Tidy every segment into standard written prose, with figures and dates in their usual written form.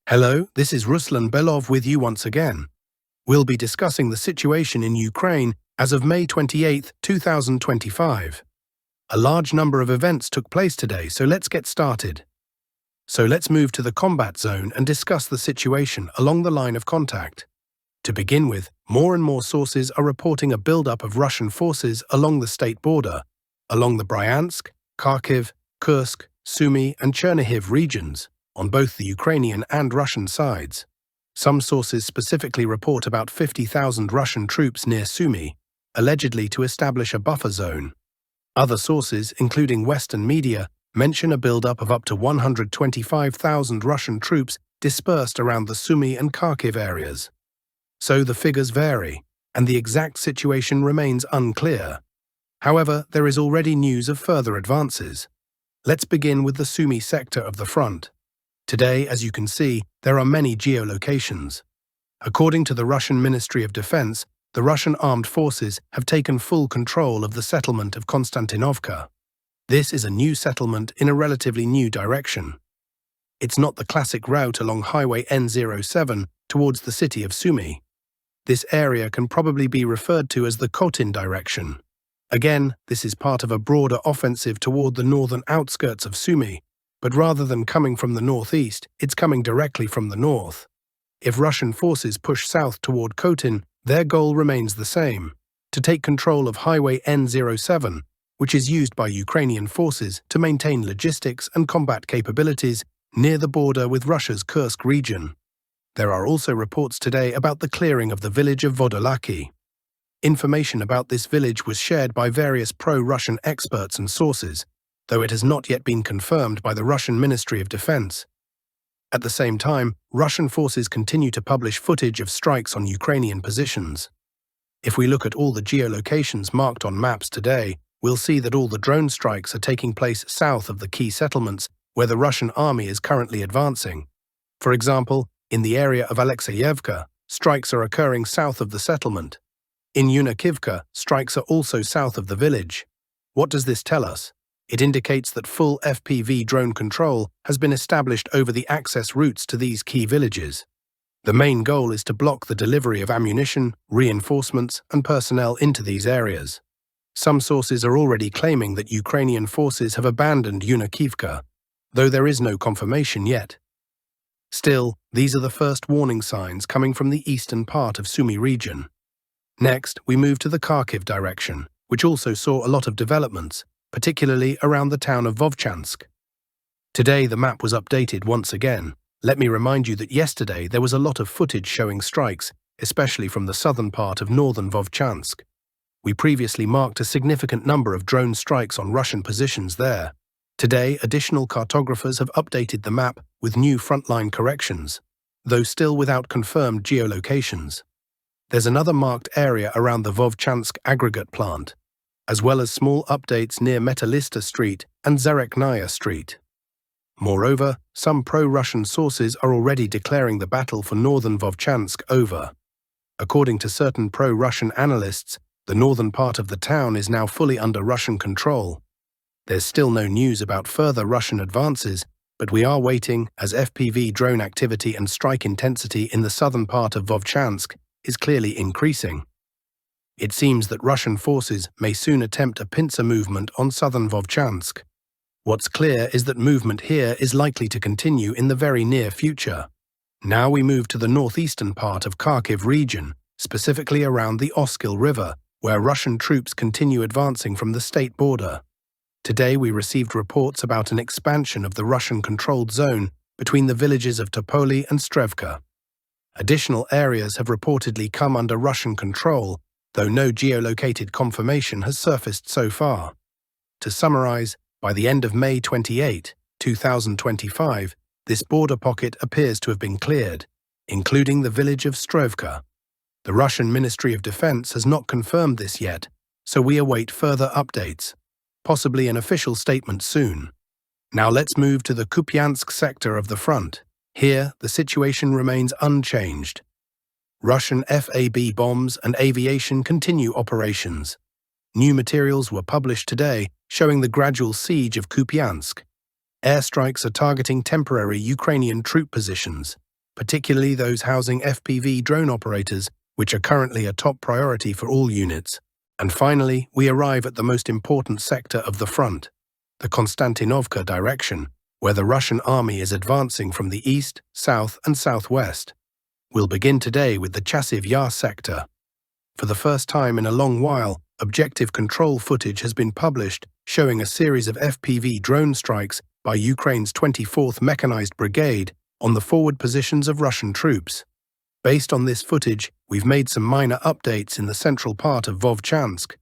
Hello, this is Ruslan Belov with you once again. We'll be discussing the situation in Ukraine as of May 28, 2025. A large number of events took place today, so let's get started. So let's move to the combat zone and discuss the situation along the line of contact. To begin with, more and more sources are reporting a buildup of Russian forces along the state border, along the Bryansk, Kharkiv, Kursk, Sumy and Chernihiv regions, on both the Ukrainian and Russian sides. Some sources specifically report about 50,000 Russian troops near Sumy, allegedly to establish a buffer zone. Other sources, including Western media, mention a buildup of up to 125,000 Russian troops dispersed around the Sumy and Kharkiv areas. So the figures vary, and the exact situation remains unclear. However, there is already news of further advances. Let's begin with the Sumy sector of the front. Today, as you can see, there are many geolocations. According to the Russian Ministry of Defense, the Russian armed forces have taken full control of the settlement of Konstantinovka. This is a new settlement in a relatively new direction. It's not the classic route along Highway N07 towards the city of Sumy. This area can probably be referred to as the Khotin direction. Again, this is part of a broader offensive toward the northern outskirts of Sumy, but rather than coming from the northeast, it's coming directly from the north. If Russian forces push south toward Khotin, their goal remains the same: to take control of Highway N07, which is used by Ukrainian forces to maintain logistics and combat capabilities near the border with Russia's Kursk region. There are also reports today about the clearing of the village of Vodolaki. Information about this village was shared by various pro-Russian experts and sources, though it has not yet been confirmed by the Russian Ministry of Defense. At the same time, Russian forces continue to publish footage of strikes on Ukrainian positions. If we look at all the geolocations marked on maps today, we'll see that all the drone strikes are taking place south of the key settlements where the Russian army is currently advancing. For example, in the area of Alexeyevka, strikes are occurring south of the settlement. In Yunakivka, strikes are also south of the village. What does this tell us? It indicates that full FPV drone control has been established over the access routes to these key villages. The main goal is to block the delivery of ammunition, reinforcements, and personnel into these areas. Some sources are already claiming that Ukrainian forces have abandoned Yunakivka, though there is no confirmation yet. Still, these are the first warning signs coming from the eastern part of Sumy region. Next, we move to the Kharkiv direction, which also saw a lot of developments, particularly around the town of Vovchansk. Today the map was updated once again. Let me remind you that yesterday there was a lot of footage showing strikes, especially from the southern part of northern Vovchansk. We previously marked a significant number of drone strikes on Russian positions there. Today, additional cartographers have updated the map with new frontline corrections, though still without confirmed geolocations. There's another marked area around the Vovchansk aggregate plant, as well as small updates near Metalista Street and Zareknaya Street. Moreover, some pro-Russian sources are already declaring the battle for northern Vovchansk over. According to certain pro-Russian analysts, the northern part of the town is now fully under Russian control. There's still no news about further Russian advances, but we are waiting as FPV drone activity and strike intensity in the southern part of Vovchansk is clearly increasing. It seems that Russian forces may soon attempt a pincer movement on southern Vovchansk. What's clear is that movement here is likely to continue in the very near future. Now we move to the northeastern part of Kharkiv region, specifically around the Oscill River, where Russian troops continue advancing from the state border. Today we received reports about an expansion of the Russian-controlled zone between the villages of Topoli and Strevka. Additional areas have reportedly come under Russian control, though no geolocated confirmation has surfaced so far. To summarize, by the end of May 28, 2025, this border pocket appears to have been cleared, including the village of Strevka. The Russian Ministry of Defense has not confirmed this yet, so we await further updates, possibly an official statement soon. Now let's move to the Kupiansk sector of the front. Here, the situation remains unchanged. Russian FAB bombs and aviation continue operations. New materials were published today showing the gradual siege of Kupiansk. Airstrikes are targeting temporary Ukrainian troop positions. particularly those housing FPV drone operators, which are currently a top priority for all units. And finally, we arrive at the most important sector of the front, the Konstantinovka direction, where the Russian army is advancing from the east, south, and southwest. We'll begin today with the Chasiv Yar sector. For the first time in a long while, objective control footage has been published showing a series of FPV drone strikes by Ukraine's 24th Mechanized Brigade on the forward positions of Russian troops. Based on this footage, we've made some minor updates in the central part of Vovchansk,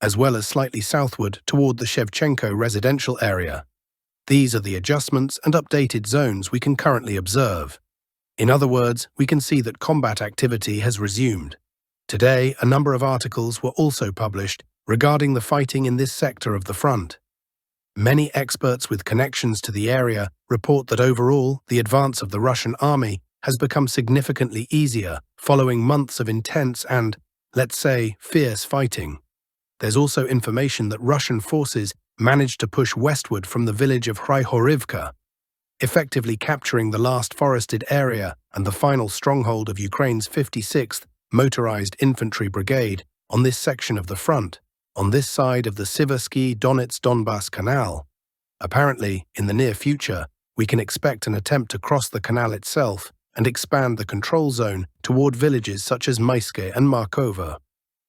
as well as slightly southward toward the Shevchenko residential area. These are the adjustments and updated zones we can currently observe. In other words, we can see that combat activity has resumed. Today, a number of articles were also published regarding the fighting in this sector of the front. Many experts with connections to the area report that overall, the advance of the Russian army has become significantly easier following months of intense and, let's say, fierce fighting. There's also information that Russian forces managed to push westward from the village of Kryhorivka, effectively capturing the last forested area and the final stronghold of Ukraine's 56th Motorized Infantry Brigade on this section of the front, on this side of the Siversky-Donetsk-Donbass Canal. Apparently, in the near future, we can expect an attempt to cross the canal itself and expand the control zone toward villages such as Maiske and Markova,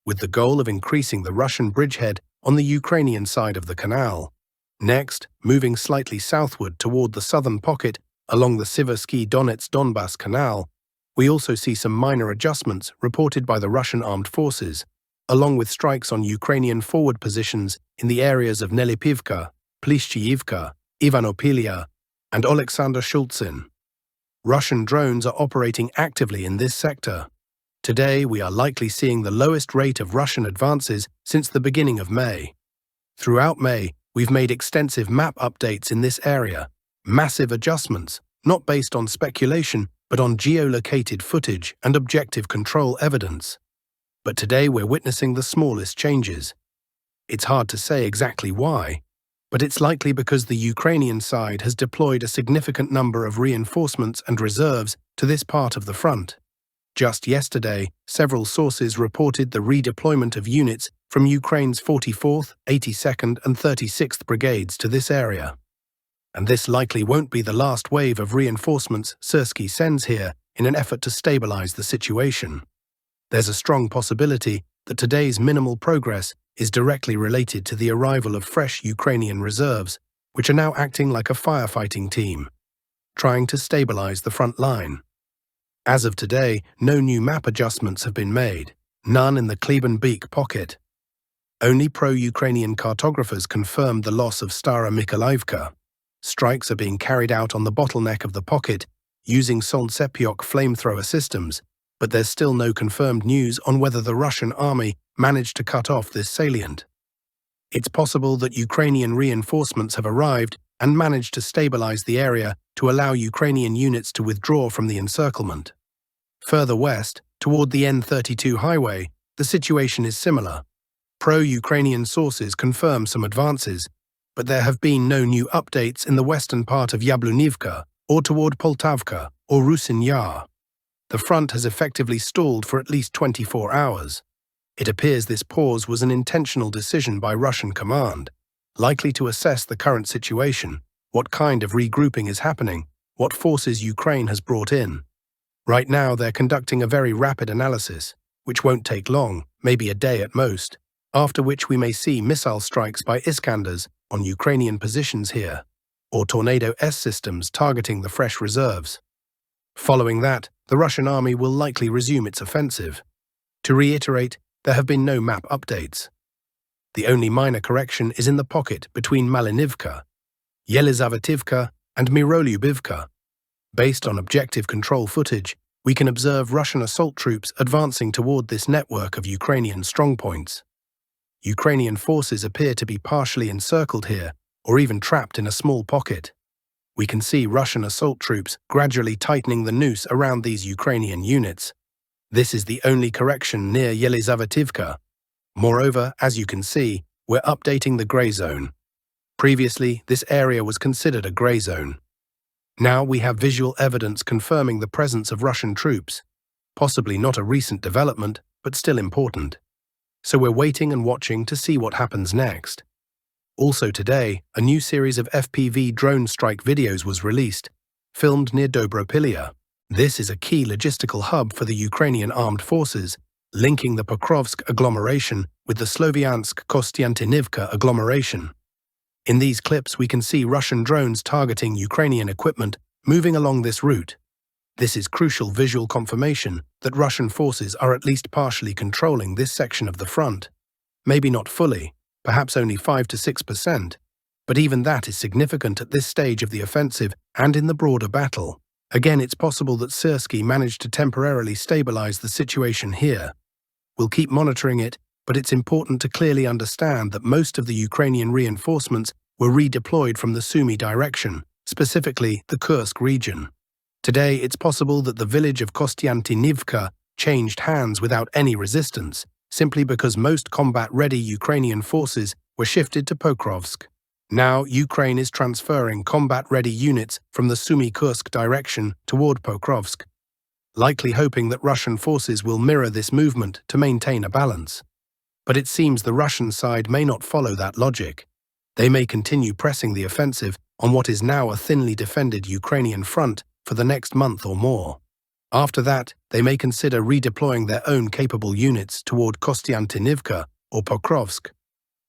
with the goal of increasing the Russian bridgehead on the Ukrainian side of the canal. Next, moving slightly southward toward the southern pocket along the Siversky-Donetsk-Donbass Canal, we also see some minor adjustments reported by the Russian armed forces, along with strikes on Ukrainian forward positions in the areas of Nelipivka, Plishchiyivka, Ivanopilia, and Oleksandr Shultsin. Russian drones are operating actively in this sector. Today, we are likely seeing the lowest rate of Russian advances since the beginning of May. Throughout May, we've made extensive map updates in this area, massive adjustments, not based on speculation, but on geolocated footage and objective control evidence. But today we're witnessing the smallest changes. It's hard to say exactly why, but it's likely because the Ukrainian side has deployed a significant number of reinforcements and reserves to this part of the front. Just yesterday, several sources reported the redeployment of units from Ukraine's 44th, 82nd, and 36th Brigades to this area. And this likely won't be the last wave of reinforcements Syrsky sends here in an effort to stabilize the situation. There's a strong possibility that today's minimal progress is directly related to the arrival of fresh Ukrainian reserves, which are now acting like a firefighting team, trying to stabilize the front line. As of today, no new map adjustments have been made, none in the Klebenbeek pocket. Only pro-Ukrainian cartographers confirmed the loss of Stara Mykolaiivka. Strikes are being carried out on the bottleneck of the pocket using Solntsepiok flamethrower systems, but there's still no confirmed news on whether the Russian army managed to cut off this salient. It's possible that Ukrainian reinforcements have arrived and managed to stabilize the area to allow Ukrainian units to withdraw from the encirclement. Further west, toward the N32 highway, the situation is similar. Pro-Ukrainian sources confirm some advances, but there have been no new updates in the western part of Yablunivka or toward Poltavka or Oscill Yar. The front has effectively stalled for at least 24 hours. It appears this pause was an intentional decision by Russian command, likely to assess the current situation, what kind of regrouping is happening, what forces Ukraine has brought in. Right now, they're conducting a very rapid analysis, which won't take long, maybe a day at most, after which we may see missile strikes by Iskanders on Ukrainian positions here, or Tornado S systems targeting the fresh reserves. Following that, the Russian army will likely resume its offensive. To reiterate, there have been no map updates. The only minor correction is in the pocket between Malinivka, Yelizavetivka, and Mirolyubivka. Based on objective control footage, we can observe Russian assault troops advancing toward this network of Ukrainian strongpoints. Ukrainian forces appear to be partially encircled here, or even trapped in a small pocket. We can see Russian assault troops gradually tightening the noose around these Ukrainian units. This is the only correction near Yelizavetivka. Moreover, as you can see, we're updating the grey zone. Previously, this area was considered a grey zone. Now we have visual evidence confirming the presence of Russian troops, possibly not a recent development, but still important. So we're waiting and watching to see what happens next. Also today, a new series of FPV drone strike videos was released, filmed near Dobropilya. This is a key logistical hub for the Ukrainian armed forces, linking the Pokrovsk agglomeration with the Sloviansk-Kostiantynivka agglomeration. In these clips, we can see Russian drones targeting Ukrainian equipment moving along this route. This is crucial visual confirmation that Russian forces are at least partially controlling this section of the front. Maybe not fully, perhaps only 5 to 6%, but even that is significant at this stage of the offensive and in the broader battle. Again, it's possible that Syrskyi managed to temporarily stabilize the situation here. We'll keep monitoring it, but it's important to clearly understand that most of the Ukrainian reinforcements were redeployed from the Sumy direction, specifically the Kursk region. Today, it's possible that the village of Kostiantynivka changed hands without any resistance, simply because most combat-ready Ukrainian forces were shifted to Pokrovsk. Now, Ukraine is transferring combat-ready units from the Sumy-Kursk direction toward Pokrovsk, likely hoping that Russian forces will mirror this movement to maintain a balance. But it seems the Russian side may not follow that logic. They may continue pressing the offensive on what is now a thinly defended Ukrainian front for the next month or more. After that, they may consider redeploying their own capable units toward Kostiantynivka or Pokrovsk.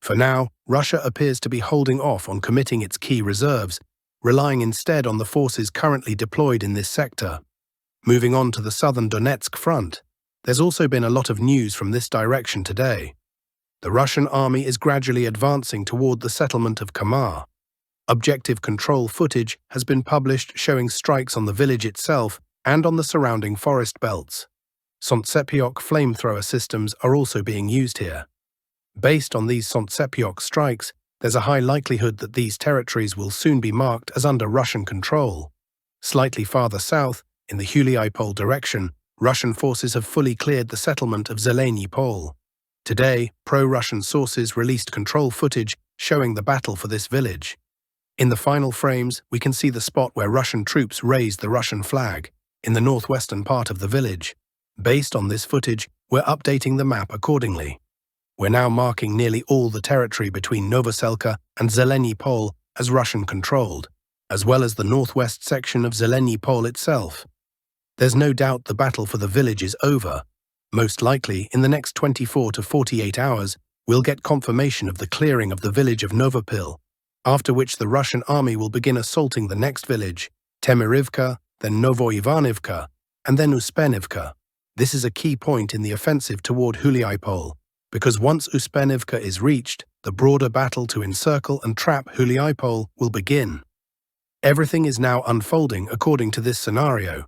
For now, Russia appears to be holding off on committing its key reserves, relying instead on the forces currently deployed in this sector. Moving on to the southern Donetsk front, there's also been a lot of news from this direction today. The Russian army is gradually advancing toward the settlement of Kamar. Objective control footage has been published showing strikes on the village itself and on the surrounding forest belts. Sontsepiok flamethrower systems are also being used here. Based on these Sontsepiok strikes, there's a high likelihood that these territories will soon be marked as under Russian control. Slightly farther south, in the Huliaipol direction, Russian forces have fully cleared the settlement of Zeleny Pol. Today, pro-Russian sources released control footage showing the battle for this village. In the final frames, we can see the spot where Russian troops raised the Russian flag, in the northwestern part of the village. Based on this footage, we're updating the map accordingly. We're now marking nearly all the territory between Novoselka and Zeleny Pol as Russian-controlled, as well as the northwest section of Zeleny Pol itself. There's no doubt the battle for the village is over. Most likely, in the next 24 to 48 hours, we'll get confirmation of the clearing of the village of Novopil, after which the Russian army will begin assaulting the next village, Temirivka, then Novoivanivka, and then Uspenivka. This is a key point in the offensive toward Huliaipol, because once Uspenivka is reached, the broader battle to encircle and trap Huliaipol will begin. Everything is now unfolding according to this scenario.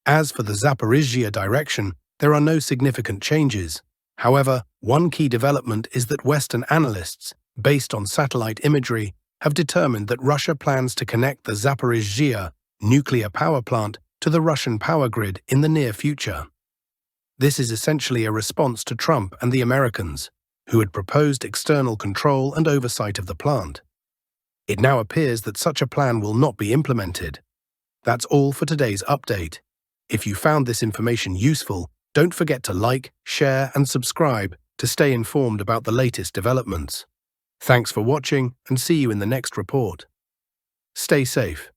As for the Zaporizhia direction, there are no significant changes. However, one key development is that Western analysts, based on satellite imagery, have determined that Russia plans to connect the Zaporizhia nuclear power plant to the Russian power grid in the near future. This is essentially a response to Trump and the Americans, who had proposed external control and oversight of the plant. It now appears that such a plan will not be implemented. That's all for today's update. If you found this information useful, don't forget to like, share, and subscribe to stay informed about the latest developments. Thanks for watching, and see you in the next report. Stay safe.